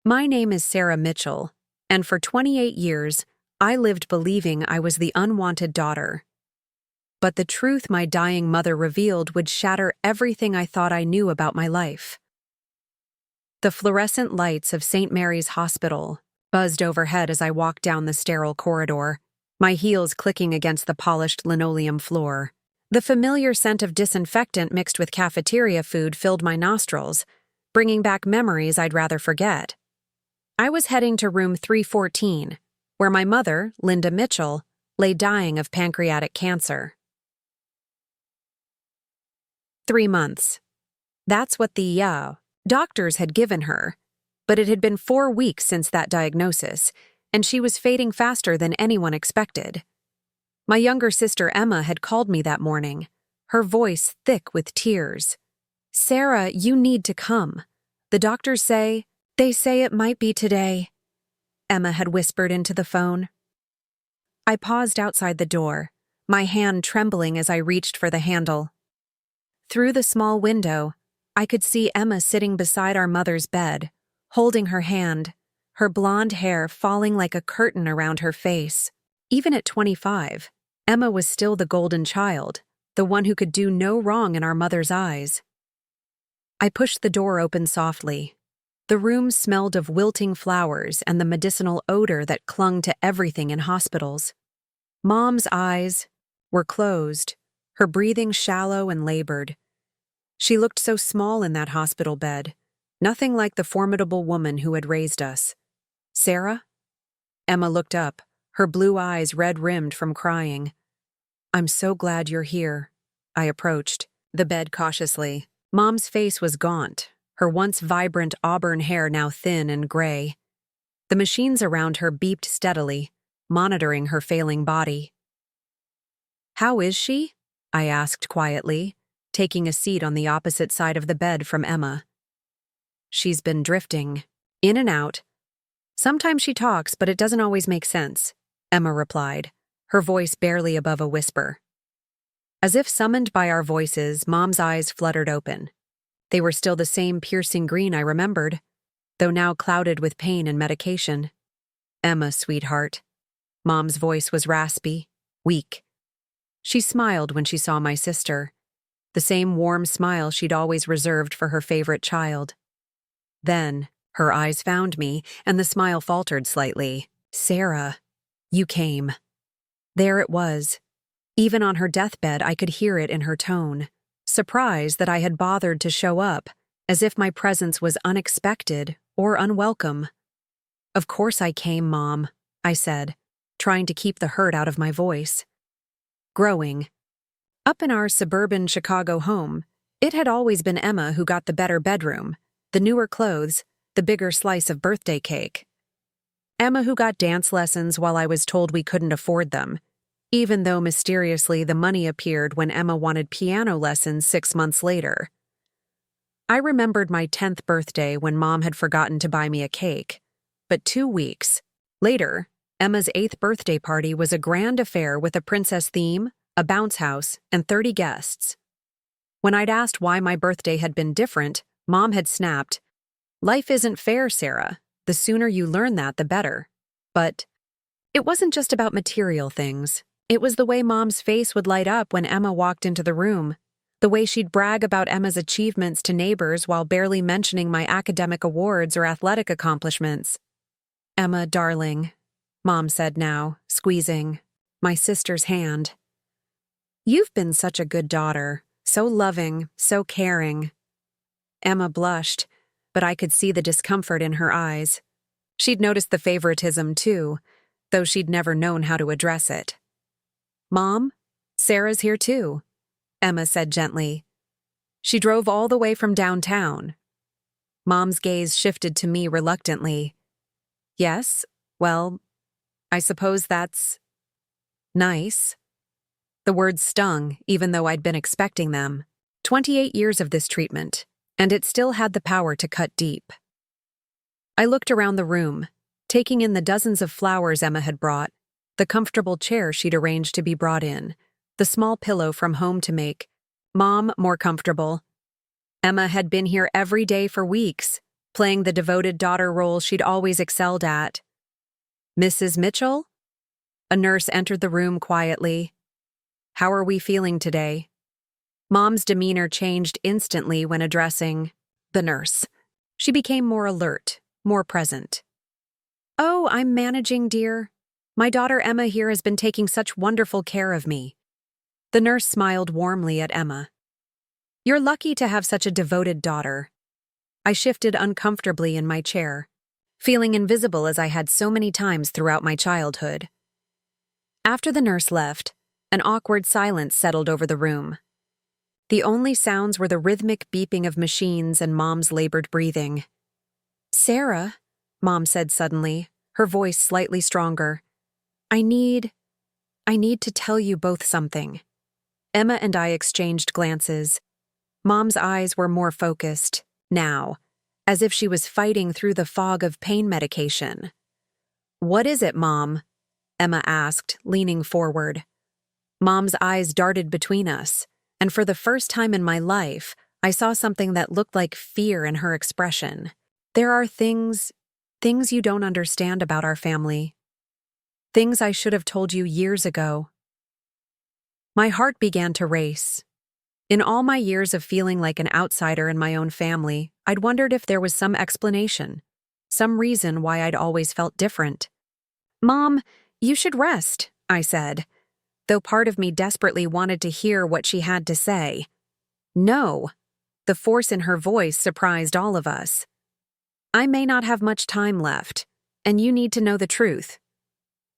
My name is Sarah Mitchell, and for 28 years, I lived believing I was the unwanted daughter. But the truth my dying mother revealed would shatter everything I thought I knew about my life. The fluorescent lights of St. Mary's Hospital buzzed overhead as I walked down the sterile corridor, my heels clicking against the polished linoleum floor. The familiar scent of disinfectant mixed with cafeteria food filled my nostrils, bringing back memories I'd rather forget. I was heading to room 314, where my mother, Linda Mitchell, lay dying of pancreatic cancer. 3 months. That's what the doctors had given her, but it had been 4 weeks since that diagnosis, and she was fading faster than anyone expected. My younger sister Emma had called me that morning, her voice thick with tears. "Sarah, you need to come. The doctors say, they say it might be today," Emma had whispered into the phone. I paused outside the door, my hand trembling as I reached for the handle. Through the small window, I could see Emma sitting beside our mother's bed, holding her hand, her blonde hair falling like a curtain around her face. Even at 25, Emma was still the golden child, the one who could do no wrong in our mother's eyes. I pushed the door open softly. The room smelled of wilting flowers and the medicinal odor that clung to everything in hospitals. Mom's eyes were closed, her breathing shallow and labored. She looked so small in that hospital bed, nothing like the formidable woman who had raised us. "Sarah?" Emma looked up, her blue eyes red-rimmed from crying. "I'm so glad you're here." I approached the bed cautiously. Mom's face was gaunt, her once vibrant auburn hair now thin and gray. The machines around her beeped steadily, monitoring her failing body. "How is she?" I asked quietly, taking a seat on the opposite side of the bed from Emma. "She's been drifting, in and out. Sometimes she talks, but it doesn't always make sense," Emma replied, her voice barely above a whisper. As if summoned by our voices, Mom's eyes fluttered open. They were still the same piercing green I remembered, though now clouded with pain and medication. "Emma, sweetheart." Mom's voice was raspy, weak. She smiled when she saw my sister, the same warm smile she'd always reserved for her favorite child. Then, her eyes found me, and the smile faltered slightly. "Sarah, you came." There it was. Even on her deathbed, I could hear it in her tone. Surprise that I had bothered to show up, as if my presence was unexpected or unwelcome. "Of course I came, Mom," I said, trying to keep the hurt out of my voice. Growing up in our suburban Chicago home, it had always been Emma who got the better bedroom, the newer clothes, the bigger slice of birthday cake. Emma who got dance lessons while I was told we couldn't afford them, even though mysteriously the money appeared when Emma wanted piano lessons 6 months later. I remembered my 10th birthday when Mom had forgotten to buy me a cake, but 2 weeks later, Emma's 8th birthday party was a grand affair with a princess theme, a bounce house, and 30 guests. When I'd asked why my birthday had been different, Mom had snapped, "Life isn't fair, Sarah. The sooner you learn that, the better." But it wasn't just about material things. It was the way Mom's face would light up when Emma walked into the room, the way she'd brag about Emma's achievements to neighbors while barely mentioning my academic awards or athletic accomplishments. "Emma, darling," Mom said now, squeezing my sister's hand. "You've been such a good daughter, so loving, so caring." Emma blushed, but I could see the discomfort in her eyes. She'd noticed the favoritism too, though she'd never known how to address it. "Mom, Sarah's here too," Emma said gently. "She drove all the way from downtown." Mom's gaze shifted to me reluctantly. "Yes, well, I suppose that's nice." The words stung, even though I'd been expecting them. 28 years of this treatment, and it still had the power to cut deep. I looked around the room, taking in the dozens of flowers Emma had brought, the comfortable chair she'd arranged to be brought in, the small pillow from home to make Mom more comfortable. Emma had been here every day for weeks, playing the devoted daughter role she'd always excelled at. "Mrs. Mitchell?" A nurse entered the room quietly. "How are we feeling today?" Mom's demeanor changed instantly when addressing the nurse. She became more alert, more present. "Oh, I'm managing, dear. My daughter Emma here has been taking such wonderful care of me." The nurse smiled warmly at Emma. "You're lucky to have such a devoted daughter." I shifted uncomfortably in my chair, feeling invisible as I had so many times throughout my childhood. After the nurse left, an awkward silence settled over the room. The only sounds were the rhythmic beeping of machines and Mom's labored breathing. "Sarah," Mom said suddenly, her voice slightly stronger, I need to tell you both something." Emma and I exchanged glances. Mom's eyes were more focused, now, as if she was fighting through the fog of pain medication. "What is it, Mom?" Emma asked, leaning forward. Mom's eyes darted between us, and for the first time in my life, I saw something that looked like fear in her expression. "There are things you don't understand about our family. Things I should have told you years ago." My heart began to race. In all my years of feeling like an outsider in my own family, I'd wondered if there was some explanation, some reason why I'd always felt different. "Mom, you should rest," I said, though part of me desperately wanted to hear what she had to say. "No." The force in her voice surprised all of us. "I may not have much time left, and you need to know the truth."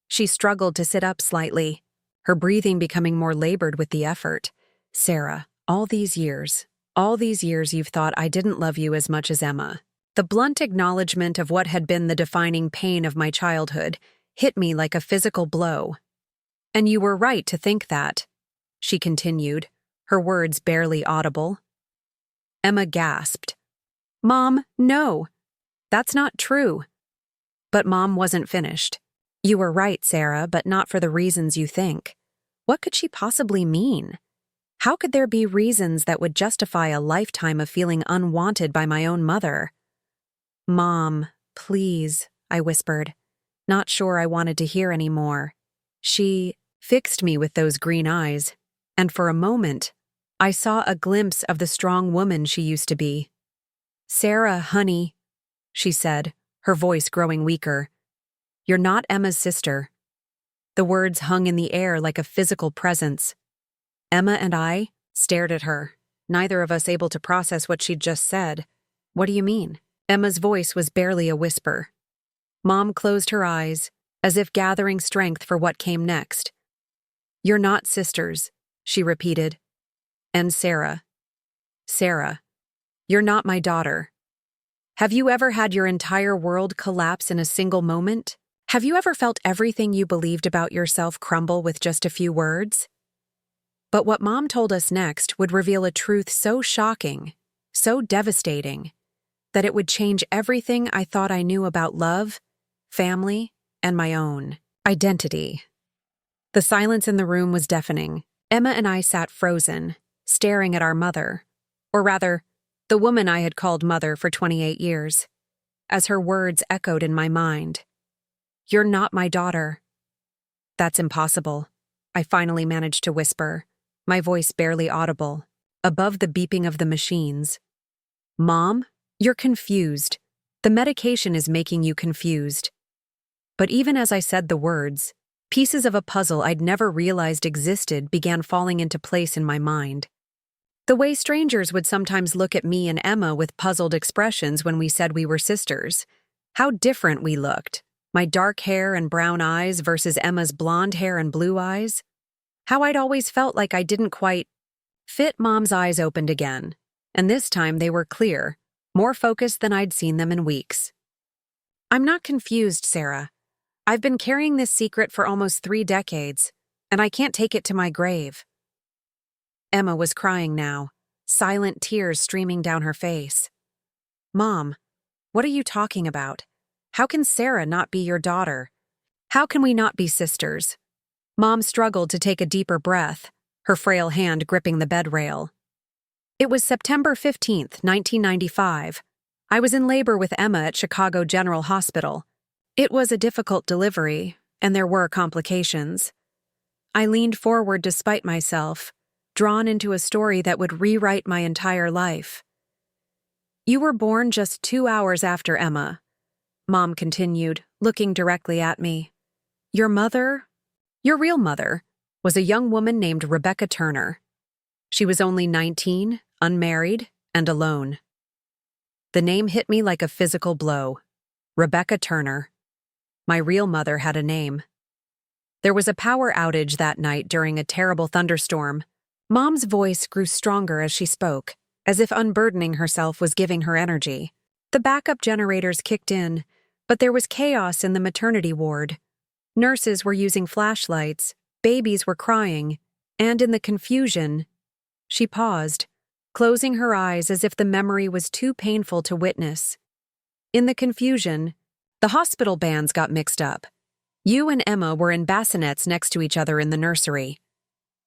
She struggled to sit up slightly, her breathing becoming more labored with the effort. "Sarah, all these years you've thought I didn't love you as much as Emma." The blunt acknowledgement of what had been the defining pain of my childhood hit me like a physical blow. "And you were right to think that," she continued, her words barely audible. Emma gasped. "Mom, no. That's not true." But Mom wasn't finished. "You were right, Sarah, but not for the reasons you think." What could she possibly mean? How could there be reasons that would justify a lifetime of feeling unwanted by my own mother? "Mom, please," I whispered, not sure I wanted to hear any more. She fixed me with those green eyes, and for a moment, I saw a glimpse of the strong woman she used to be. "Sarah, honey," she said, her voice growing weaker. "You're not Emma's sister." The words hung in the air like a physical presence. Emma and I stared at her, neither of us able to process what she'd just said. "What do you mean?" Emma's voice was barely a whisper. Mom closed her eyes, as if gathering strength for what came next. "You're not sisters," she repeated. "And Sarah, you're not my daughter. Have you ever had your entire world collapse in a single moment? Have you ever felt everything you believed about yourself crumble with just a few words?" But what Mom told us next would reveal a truth so shocking, so devastating, that it would change everything I thought I knew about love, family, and my own identity. The silence in the room was deafening. Emma and I sat frozen, staring at our mother, or rather, the woman I had called mother for 28 years, as her words echoed in my mind. "You're not my daughter." "That's impossible," I finally managed to whisper, my voice barely audible, above the beeping of the machines. "Mom, you're confused. The medication is making you confused." But even as I said the words, pieces of a puzzle I'd never realized existed began falling into place in my mind. The way strangers would sometimes look at me and Emma with puzzled expressions when we said we were sisters. How different we looked. My dark hair and brown eyes versus Emma's blonde hair and blue eyes. How I'd always felt like I didn't quite fit. Mom's eyes opened again, and this time they were clear, more focused than I'd seen them in weeks. "I'm not confused, Sarah. I've been carrying this secret for almost 3 decades, and I can't take it to my grave." Emma was crying now, silent tears streaming down her face. "Mom, what are you talking about? How can Sarah not be your daughter? How can we not be sisters?" Mom struggled to take a deeper breath, her frail hand gripping the bed rail. "It was September 15th, 1995. I was in labor with Emma at Chicago General Hospital. It was a difficult delivery, and there were complications. I leaned forward despite myself, drawn into a story that would rewrite my entire life. You were born just 2 hours after Emma, Mom continued, looking directly at me. Your mother, your real mother, was a young woman named Rebecca Turner. She was only 19, unmarried, and alone. The name hit me like a physical blow. Rebecca Turner. My real mother had a name. There was a power outage that night during a terrible thunderstorm. Mom's voice grew stronger as she spoke, as if unburdening herself was giving her energy. The backup generators kicked in, but there was chaos in the maternity ward. Nurses were using flashlights, babies were crying, and in the confusion, she paused, closing her eyes as if the memory was too painful to witness. In the confusion, the hospital bands got mixed up. You and Emma were in bassinets next to each other in the nursery.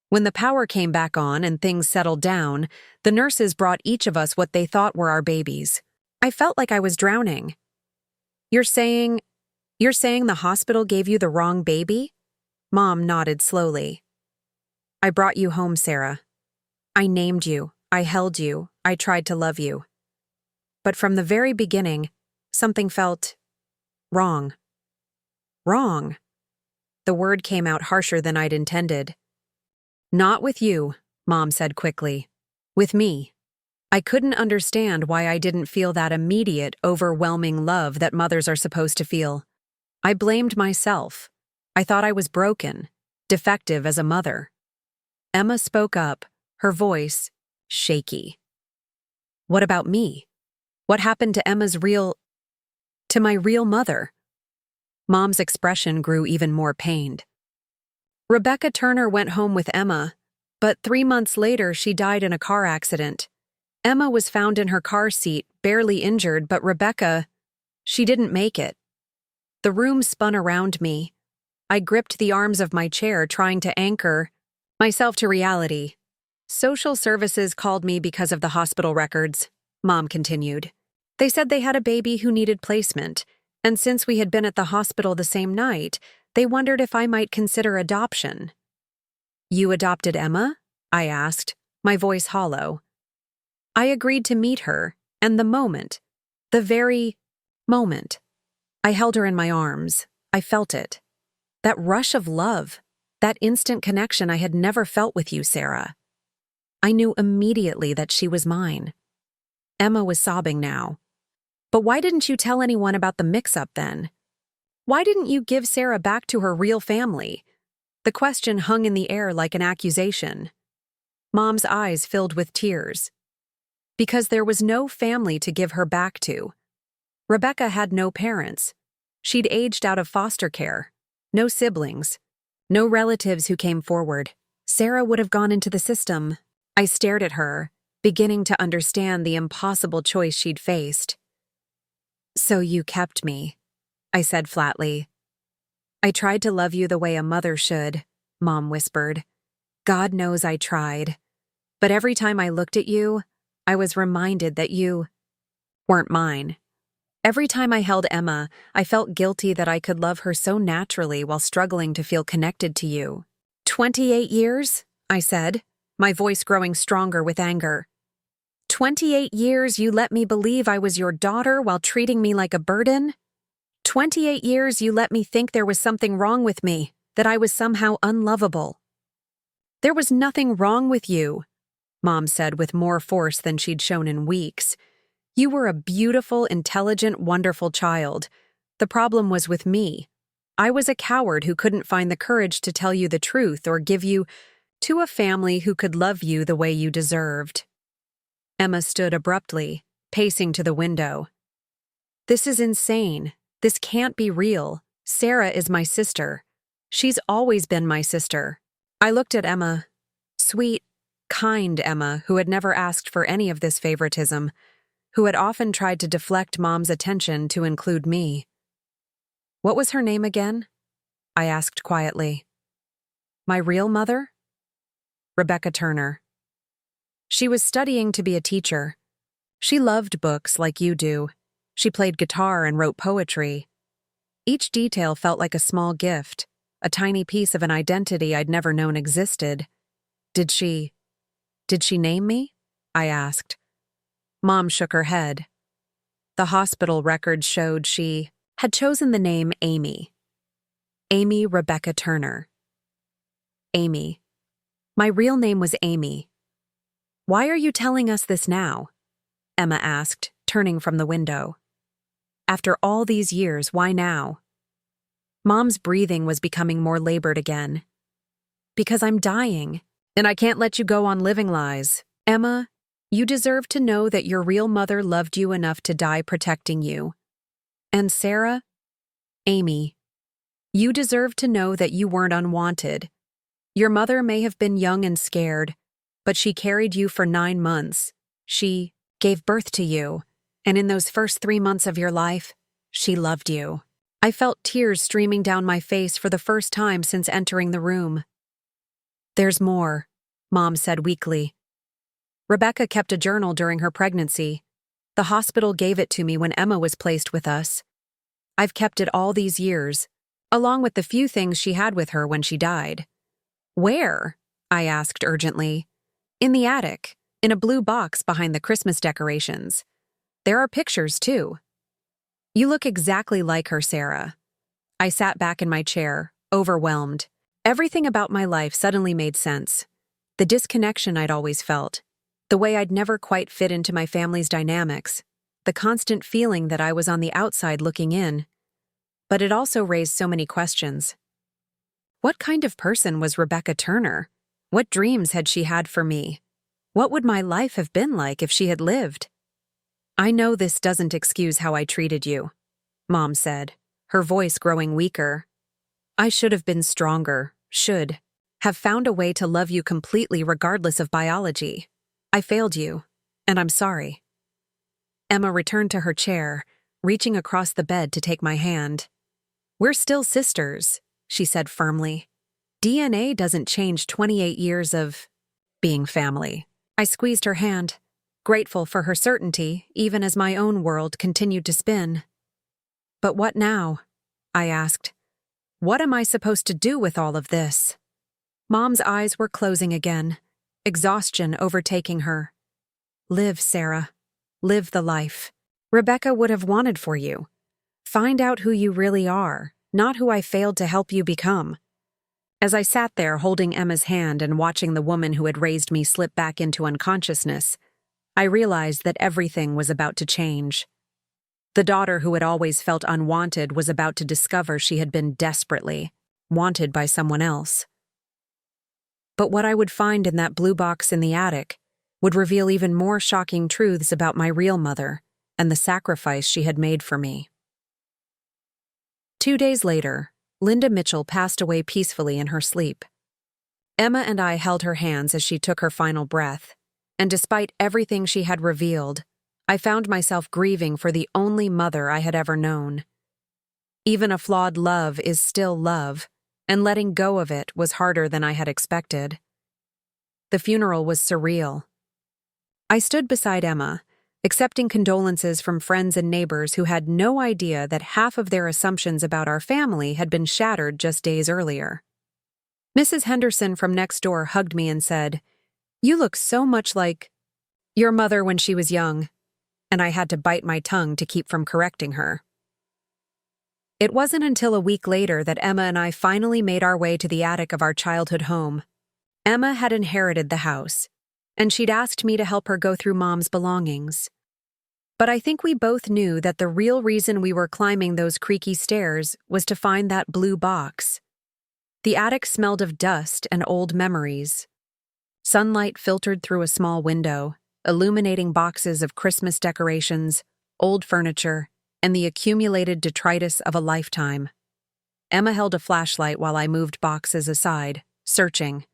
When the power came back on and things settled down, the nurses brought each of us what they thought were our babies. I felt like I was drowning. You're saying the hospital gave you the wrong baby? Mom nodded slowly. I brought you home, Sarah. I named you, I held you, I tried to love you. But from the very beginning, something felt wrong. Wrong. The word came out harsher than I'd intended. Not with you, Mom said quickly. With me. I couldn't understand why I didn't feel that immediate, overwhelming love that mothers are supposed to feel. I blamed myself. I thought I was broken, defective as a mother. Emma spoke up, her voice shaky. What about me? What happened to my real mother? Mom's expression grew even more pained. Rebecca Turner went home with Emma, but 3 months later she died in a car accident. Emma was found in her car seat, barely injured, but Rebecca, she didn't make it. The room spun around me. I gripped the arms of my chair, trying to anchor myself to reality. Social services called me because of the hospital records, Mom continued. They said they had a baby who needed placement, and since we had been at the hospital the same night, they wondered if I might consider adoption. You adopted Emma? I asked, my voice hollow. I agreed to meet her, and the very moment, I held her in my arms. I felt it. That rush of love, that instant connection I had never felt with you, Sarah. I knew immediately that she was mine. Emma was sobbing now. But why didn't you tell anyone about the mix-up then? Why didn't you give Sarah back to her real family? The question hung in the air like an accusation. Mom's eyes filled with tears. Because there was no family to give her back to. Rebecca had no parents. She'd aged out of foster care. No siblings. No relatives who came forward. Sarah would have gone into the system. I stared at her, beginning to understand the impossible choice she'd faced. So you kept me, I said flatly. I tried to love you the way a mother should, Mom whispered. God knows I tried. But every time I looked at you, I was reminded that you weren't mine. Every time I held Emma, I felt guilty that I could love her so naturally while struggling to feel connected to you. 28 years, I said, my voice growing stronger with anger. 28 years you let me believe I was your daughter while treating me like a burden? 28 years you let me think there was something wrong with me, that I was somehow unlovable. There was nothing wrong with you, Mom said with more force than she'd shown in weeks. You were a beautiful, intelligent, wonderful child. The problem was with me. I was a coward who couldn't find the courage to tell you the truth or give you to a family who could love you the way you deserved. Emma stood abruptly, pacing to the window. This is insane. This can't be real. Sarah is my sister. She's always been my sister. I looked at Emma. Sweet, kind Emma, who had never asked for any of this favoritism, who had often tried to deflect Mom's attention to include me. What was her name again? I asked quietly. My real mother? Rebecca Turner. She was studying to be a teacher. She loved books like you do. She played guitar and wrote poetry. Each detail felt like a small gift, a tiny piece of an identity I'd never known existed. Did she name me? I asked. Mom shook her head. The hospital records showed she had chosen the name Amy. Amy Rebecca Turner. Amy. My real name was Amy. Why are you telling us this now? Emma asked, turning from the window. After all these years, why now? Mom's breathing was becoming more labored again. Because I'm dying, and I can't let you go on living lies. Emma, you deserve to know that your real mother loved you enough to die protecting you. And Sarah? Amy, you deserve to know that you weren't unwanted. Your mother may have been young and scared, but she carried you for 9 months. She gave birth to you, and in those first 3 months of your life, she loved you. I felt tears streaming down my face for the first time since entering the room. There's more, Mom said weakly. Rebecca kept a journal during her pregnancy. The hospital gave it to me when Emma was placed with us. I've kept it all these years, along with the few things she had with her when she died. Where? I asked urgently. In the attic, in a blue box behind the Christmas decorations. There are pictures, too. You look exactly like her, Sarah. I sat back in my chair, overwhelmed. Everything about my life suddenly made sense. The disconnection I'd always felt, the way I'd never quite fit into my family's dynamics, the constant feeling that I was on the outside looking in. But it also raised so many questions. What kind of person was Rebecca Turner? What dreams had she had for me? What would my life have been like if she had lived? I know this doesn't excuse how I treated you, Mom said, her voice growing weaker. I should have been stronger, should have found a way to love you completely regardless of biology. I failed you, and I'm sorry. Emma returned to her chair, reaching across the bed to take my hand. We're still sisters, she said firmly. DNA doesn't change 28 years of being family. I squeezed her hand, grateful for her certainty, even as my own world continued to spin. But what now? I asked. What am I supposed to do with all of this? Mom's eyes were closing again, exhaustion overtaking her. Live, Sarah. Live the life Rebecca would have wanted for you. Find out who you really are, not who I failed to help you become. As I sat there holding Emma's hand and watching the woman who had raised me slip back into unconsciousness, I realized that everything was about to change. The daughter who had always felt unwanted was about to discover she had been desperately wanted by someone else. But what I would find in that blue box in the attic would reveal even more shocking truths about my real mother and the sacrifice she had made for me. 2 days later, Linda Mitchell passed away peacefully in her sleep. Emma and I held her hands as she took her final breath, and despite everything she had revealed, I found myself grieving for the only mother I had ever known. Even a flawed love is still love, and letting go of it was harder than I had expected. The funeral was surreal. I stood beside Emma, accepting condolences from friends and neighbors who had no idea that half of their assumptions about our family had been shattered just days earlier. Mrs. Henderson from next door hugged me and said, "You look so much like your mother when she was young," and I had to bite my tongue to keep from correcting her. It wasn't until a week later that Emma and I finally made our way to the attic of our childhood home. Emma had inherited the house, and she'd asked me to help her go through Mom's belongings. But I think we both knew that the real reason we were climbing those creaky stairs was to find that blue box. The attic smelled of dust and old memories. Sunlight filtered through a small window, illuminating boxes of Christmas decorations, old furniture, and the accumulated detritus of a lifetime. Emma held a flashlight while I moved boxes aside, searching.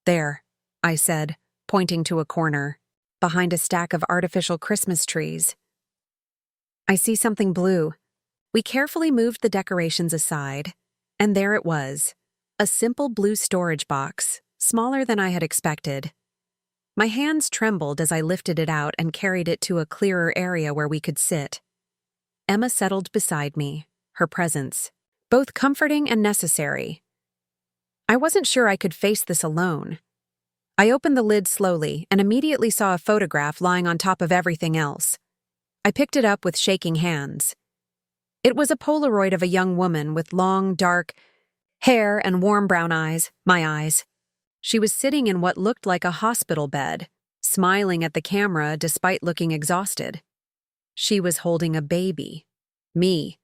"There," I said, pointing to a corner, behind a stack of artificial Christmas trees. "I see something blue." We carefully moved the decorations aside, and there it was, a simple blue storage box, smaller than I had expected. My hands trembled as I lifted it out and carried it to a clearer area where we could sit. Emma settled beside me, her presence, both comforting and necessary. I wasn't sure I could face this alone. I opened the lid slowly and immediately saw a photograph lying on top of everything else. I picked it up with shaking hands. It was a Polaroid of a young woman with long, dark hair and warm brown eyes, my eyes. She was sitting in what looked like a hospital bed, smiling at the camera despite looking exhausted. She was holding a baby, me,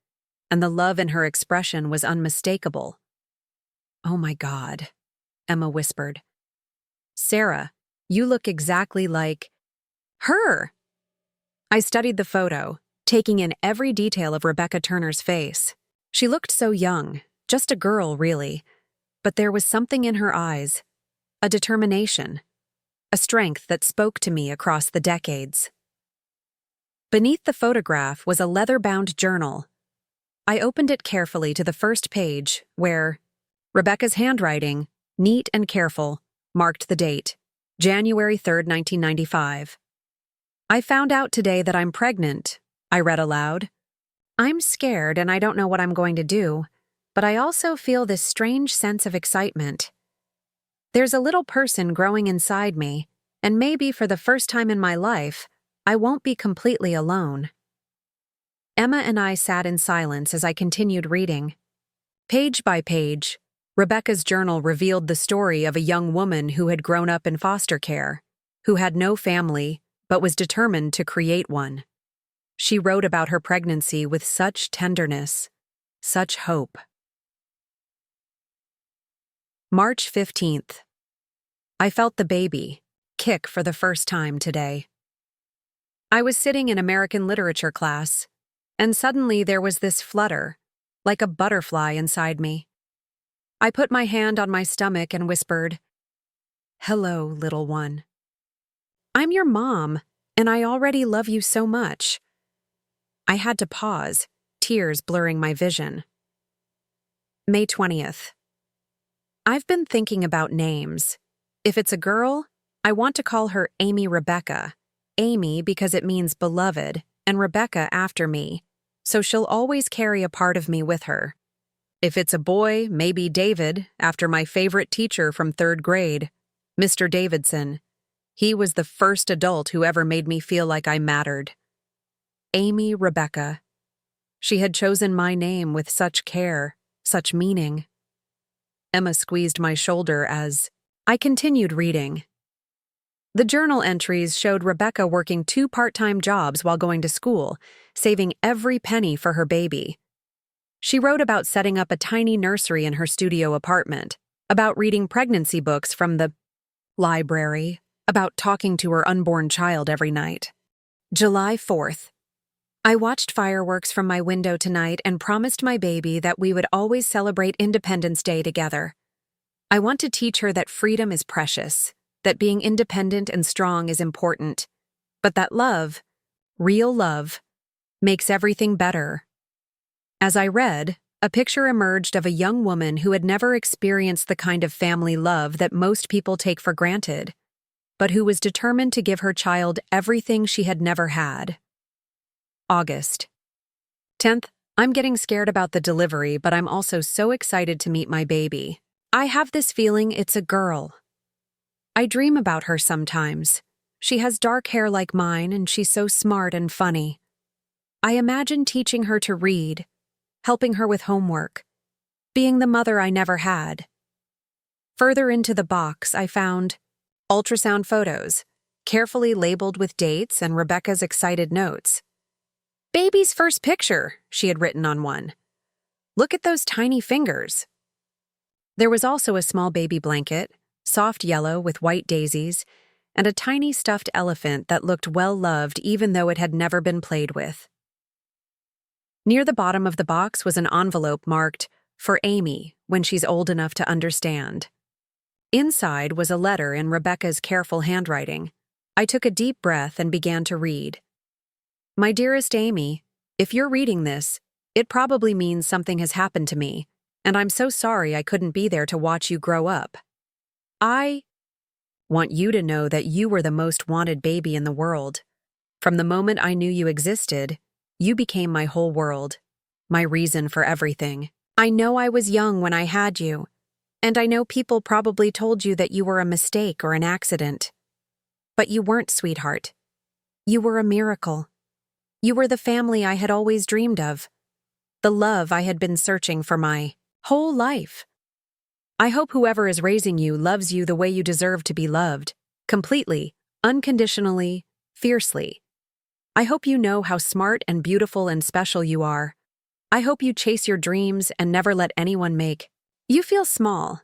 and the love in her expression was unmistakable. "Oh my God," Emma whispered. "Sarah, you look exactly like her." I studied the photo, taking in every detail of Rebecca Turner's face. She looked so young, just a girl, really, but there was something in her eyes, a determination, a strength that spoke to me across the decades. Beneath the photograph was a leather-bound journal. I opened it carefully to the first page, where Rebecca's handwriting, neat and careful, marked the date, January 3rd, 1995. "I found out today that I'm pregnant," I read aloud. "I'm scared and I don't know what I'm going to do, but I also feel this strange sense of excitement. There's a little person growing inside me, and maybe for the first time in my life, I won't be completely alone." Emma and I sat in silence as I continued reading. Page by page, Rebecca's journal revealed the story of a young woman who had grown up in foster care, who had no family, but was determined to create one. She wrote about her pregnancy with such tenderness, such hope. March 15th. I felt the baby kick for the first time today. I was sitting in American literature class, and suddenly there was this flutter, like a butterfly inside me. I put my hand on my stomach and whispered, "Hello, little one. I'm your mom, and I already love you so much." I had to pause, tears blurring my vision. May 20th. I've been thinking about names. If it's a girl, I want to call her Amy Rebecca. Amy because it means beloved, and Rebecca after me, so she'll always carry a part of me with her. If it's a boy, maybe David, after my favorite teacher from 3rd grade, Mr. Davidson. He was the first adult who ever made me feel like I mattered. Amy Rebecca. She had chosen my name with such care, such meaning. Emma squeezed my shoulder as I continued reading. The journal entries showed Rebecca working 2 part-time jobs while going to school, saving every penny for her baby. She wrote about setting up a tiny nursery in her studio apartment, about reading pregnancy books from the library, about talking to her unborn child every night. July 4th. I watched fireworks from my window tonight and promised my baby that we would always celebrate Independence Day together. I want to teach her that freedom is precious, that being independent and strong is important, but that love, real love, makes everything better. As I read, a picture emerged of a young woman who had never experienced the kind of family love that most people take for granted, but who was determined to give her child everything she had never had. August 10th. I'm getting scared about the delivery, but I'm also so excited to meet my baby. I have this feeling it's a girl. I dream about her sometimes. She has dark hair like mine, and she's so smart and funny. I imagine teaching her to read, helping her with homework, being the mother I never had. Further into the box, I found ultrasound photos, carefully labeled with dates and Rebecca's excited notes. "Baby's first picture," she had written on one. "Look at those tiny fingers." There was also a small baby blanket, soft yellow with white daisies, and a tiny stuffed elephant that looked well-loved even though it had never been played with. Near the bottom of the box was an envelope marked, "For Amy, when she's old enough to understand." Inside was a letter in Rebecca's careful handwriting. I took a deep breath and began to read. "My dearest Amy, if you're reading this, it probably means something has happened to me, and I'm so sorry I couldn't be there to watch you grow up. I want you to know that you were the most wanted baby in the world. From the moment I knew you existed, you became my whole world, my reason for everything. I know I was young when I had you, and I know people probably told you that you were a mistake or an accident. But you weren't, sweetheart. You were a miracle. You were the family I had always dreamed of, the love I had been searching for my whole life. I hope whoever is raising you loves you the way you deserve to be loved, completely, unconditionally, fiercely. I hope you know how smart and beautiful and special you are. I hope you chase your dreams and never let anyone make you feel small.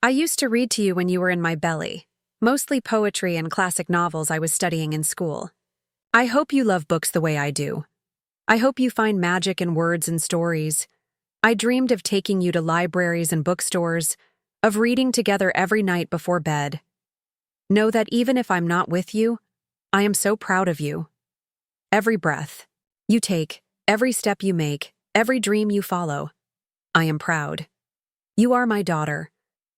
I used to read to you when you were in my belly, mostly poetry and classic novels I was studying in school. I hope you love books the way I do. I hope you find magic in words and stories. I dreamed of taking you to libraries and bookstores, of reading together every night before bed. Know that even if I'm not with you, I am so proud of you. Every breath you take, every step you make, every dream you follow, I am proud. You are my daughter,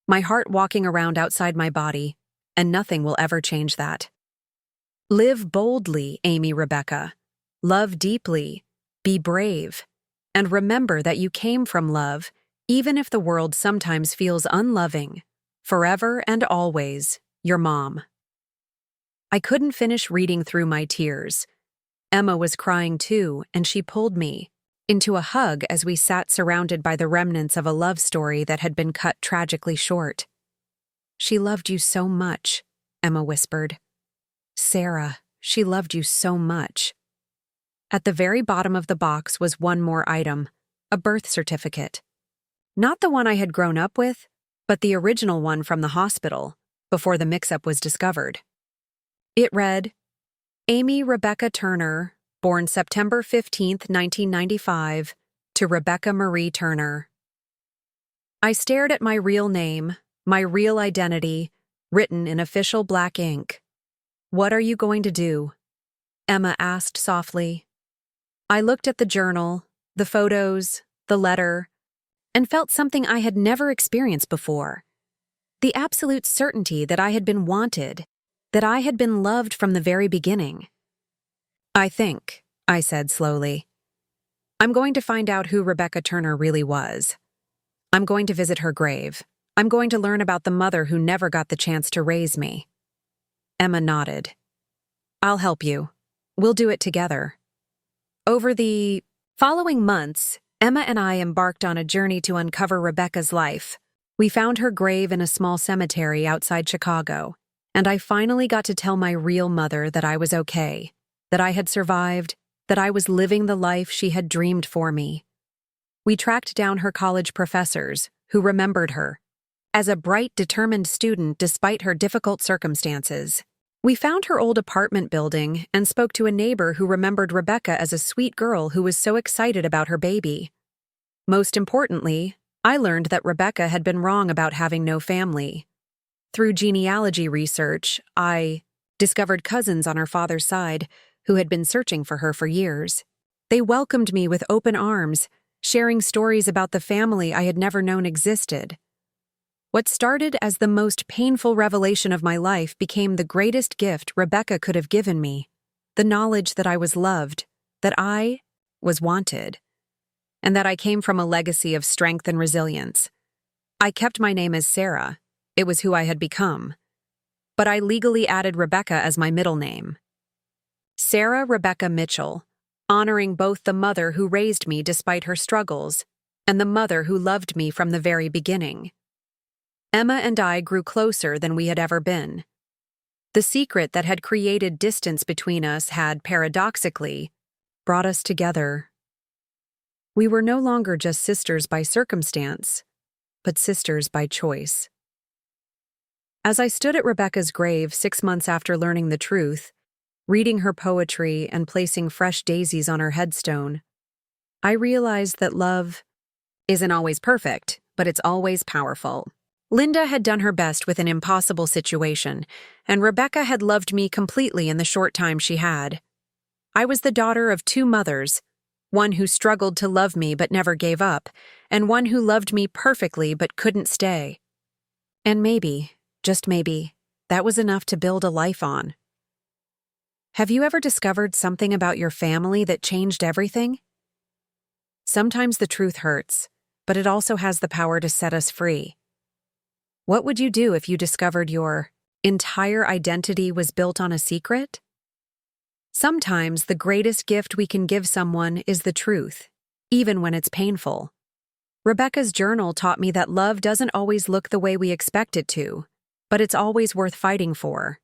my heart walking around outside my body, and nothing will ever change that. Live boldly, Amy Rebecca. Love deeply. Be brave. And remember that you came from love, even if the world sometimes feels unloving. Forever and always, your mom. I couldn't finish reading through my tears. Emma was crying too, and she pulled me into a hug as we sat surrounded by the remnants of a love story that had been cut tragically short. She loved you so much, Emma whispered. Sarah, she loved you so much. At the very bottom of the box was one more item, a birth certificate. Not the one I had grown up with, but the original one from the hospital, before the mix-up was discovered. It read, Amy Rebecca Turner, born September 15, 1995, to Rebecca Marie Turner. I stared at my real name, my real identity, written in official black ink. What are you going to do? Emma asked softly. I looked at the journal, the photos, the letter, and felt something I had never experienced before. The absolute certainty that I had been wanted, that I had been loved from the very beginning. I think, I said slowly, I'm going to find out who Rebecca Turner really was. I'm going to visit her grave. I'm going to learn about the mother who never got the chance to raise me. Emma nodded. I'll help you. We'll do it together. Over the following months, Emma and I embarked on a journey to uncover Rebecca's life. We found her grave in a small cemetery outside Chicago, and I finally got to tell my real mother that I was okay, that I had survived, that I was living the life she had dreamed for me. We tracked down her college professors, who remembered her as a bright, determined student despite her difficult circumstances. We found her old apartment building and spoke to a neighbor who remembered Rebecca as a sweet girl who was so excited about her baby. Most importantly, I learned that Rebecca had been wrong about having no family. Through genealogy research, I discovered cousins on her father's side who had been searching for her for years. They welcomed me with open arms, sharing stories about the family I had never known existed. What started as the most painful revelation of my life became the greatest gift Rebecca could have given me, the knowledge that I was loved, that I was wanted, and that I came from a legacy of strength and resilience. I kept my name as Sarah. It was who I had become. But I legally added Rebecca as my middle name. Sarah Rebecca Mitchell, honoring both the mother who raised me despite her struggles and the mother who loved me from the very beginning. Emma and I grew closer than we had ever been. The secret that had created distance between us had, paradoxically, brought us together. We were no longer just sisters by circumstance, but sisters by choice. As I stood at Rebecca's grave 6 months after learning the truth, reading her poetry and placing fresh daisies on her headstone, I realized that love isn't always perfect, but it's always powerful. Linda had done her best with an impossible situation, and Rebecca had loved me completely in the short time she had. I was the daughter of 2 mothers, one who struggled to love me but never gave up, and one who loved me perfectly but couldn't stay. And maybe, just maybe, That was enough to build a life on. Have you ever discovered something about your family that changed everything? Sometimes the truth hurts, but it also has the power to set us free. What would you do if you discovered your entire identity was built on a secret? Sometimes the greatest gift we can give someone is the truth, even when it's painful. Rebecca's journal taught me that love doesn't always look the way we expect it to, but it's always worth fighting for.